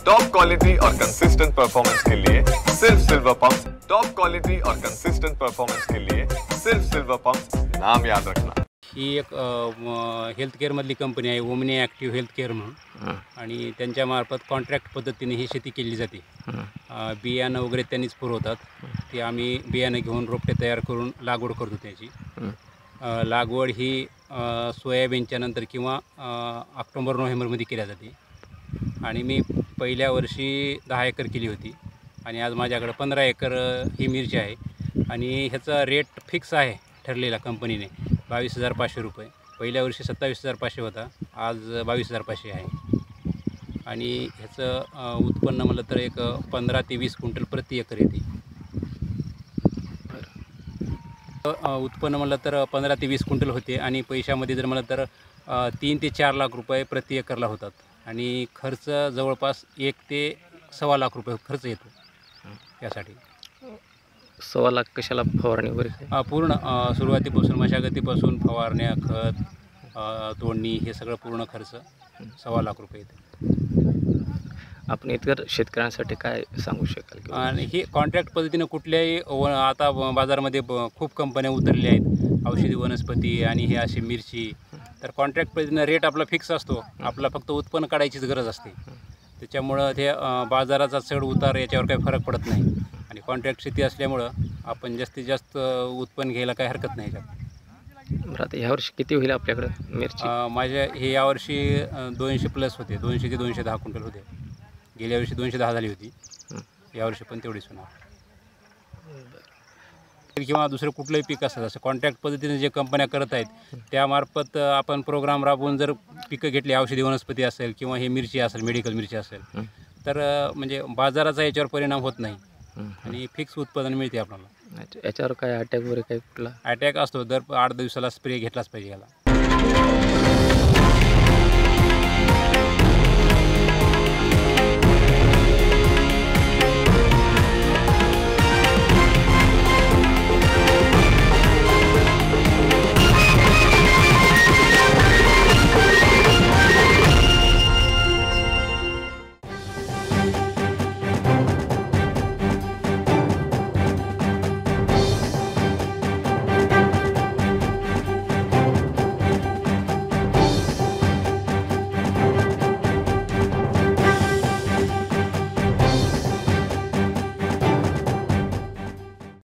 Top quality और consistent performance के लिए सिर्फ सिल्वर पंप। टॉप क्वालिटी और कंसिस्टेंट परफॉर्मेंस के लिए सिर्फ सिल्वर पंप, नाम याद रखना। ही एक हेल्थ केअरमधली कंपनी आहे, ओमनी ॲक्टिव्ह हेल्थ केअर म्हणून, आणि त्यांच्यामार्फत कॉन्ट्रॅक्ट पद्धतीने ही शेती केली जाते। बियाणं वगैरे त्यांनीच पुरवतात, ते आम्ही बियाणं घेऊन रोपटे तयार करून लागवड करतो त्याची। लागवड ही सोयाबीनच्या नंतर किंवा ऑक्टोबर-नोव्हेंबरमध्ये केली जाते, आणि मी पहिल्या वर्षी 10 एकर केली होती, आणि आज माझ्याकडे 15 एकर ही मिरची आहे, आणि ह्याचा रेट फिक्स आहे ठरलेला कंपनीने 22,500 रुपये। पहिल्या वर्षी 27,500 होता, आज 22,500 आहे, आणि ह्याचं उत्पन्न म्हटलं तर एक 15 ते 20 क्विंटल प्रति एकर येते। उत्पन्न म्हटलं तर 15 ते 20 क्विंटल होते, आणि पैशामध्ये जर म्हटलं तर 3 ते 4 लाख रुपये प्रति एकरला होतात, आणि खर्च जवळपास 1 ते सव्वा लाख रुपये खर्च येतो यासाठी। 1.25 लाख कशाला फवारणी वगैरे? पूर्ण सुरुवातीपासून मशागतीपासून फवारण्या, खत, तोडणी, हे सगळं पूर्ण खर्च 1.25 लाख रुपये येते। आपण इतर शेतकऱ्यांसाठी काय सांगू शकाल? आणि हे कॉन्ट्रॅक्ट पद्धतीनं कुठल्याही आता बाजारामध्ये खूप कंपन्या उतरल्या आहेत, औषधी वनस्पती आणि हे अशी मिरची, तर कॉन्ट्रॅक्ट पद्धतीनं रेट आपला फिक्स असतो, आपला फक्त उत्पन्न काढायचीच गरज असते। त्याच्यामुळं ते बाजाराचा चढ उतार याच्यावर काही फरक पडत नाही, आणि कॉन्ट्रॅक्ट शेती असल्यामुळं आपण जास्तीत जास्त उत्पन्न घ्यायला काही हरकत नाही ह्याच्यात। बरं, आता ह्यावर्षी किती होईल आपल्याकडं मिरची? माझ्या हे यावर्षी 200 प्लस होते, 200 ते 210 क्विंटल होते। गेल्या वर्षी 210 झाली होती, यावर्षी पण तेवढीच होणार। किंवा दुसरं कुठलंही पीक असतं, जसं कॉन्ट्रॅक्ट पद्धतीने जे कंपन्या करत आहेत त्यामार्फत आपण प्रोग्राम राबवून जर पिकं घेतली, औषधी वनस्पती असेल किंवा हे मिरची असेल, मेडिकल मिरची असेल, तर म्हणजे बाजाराचा याच्यावर परिणाम होत नाही, आणि फिक्स उत्पादन मिळते आपल्याला। याच्यावर काय अटॅक वगैरे काही कुठला अटॅक असतो, दर 8 दिवसाला स्प्रे घेतलाच पाहिजे याला।